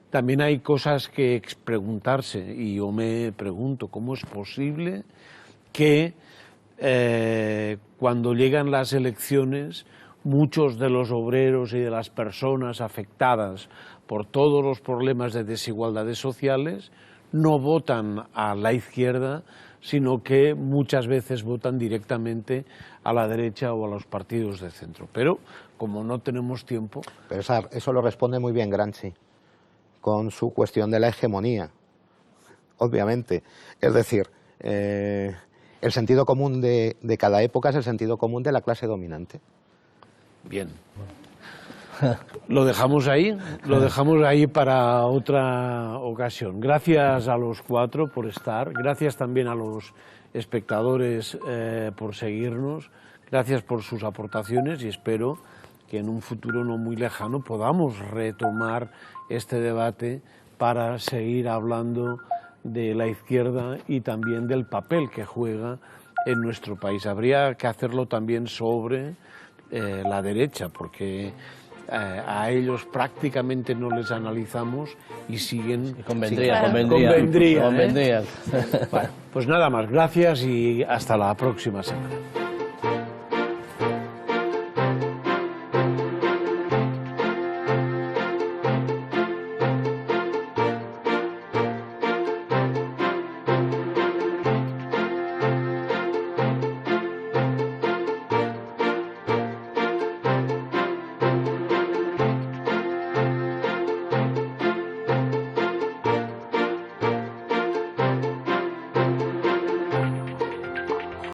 también hay cosas que preguntarse, y yo me pregunto cómo es posible que cuando llegan las elecciones muchos de los obreros y de las personas afectadas por todos los problemas de desigualdades sociales no votan a la izquierda, sino que muchas veces votan directamente a la derecha o a los partidos de centro. Pero como no tenemos tiempo... Pero eso lo responde muy bien Gramsci, con su cuestión de la hegemonía, obviamente. Es decir, el sentido común de cada época es el sentido común de la clase dominante. Bien. Lo dejamos ahí para otra ocasión. Gracias a los cuatro por estar, gracias también a los espectadores por seguirnos, gracias por sus aportaciones y espero que en un futuro no muy lejano podamos retomar este debate para seguir hablando de la izquierda y también del papel que juega en nuestro país. Habría que hacerlo también sobre la derecha, porque a ellos prácticamente no les analizamos y siguen... Convendría. Bueno, pues nada más, gracias y hasta la próxima semana.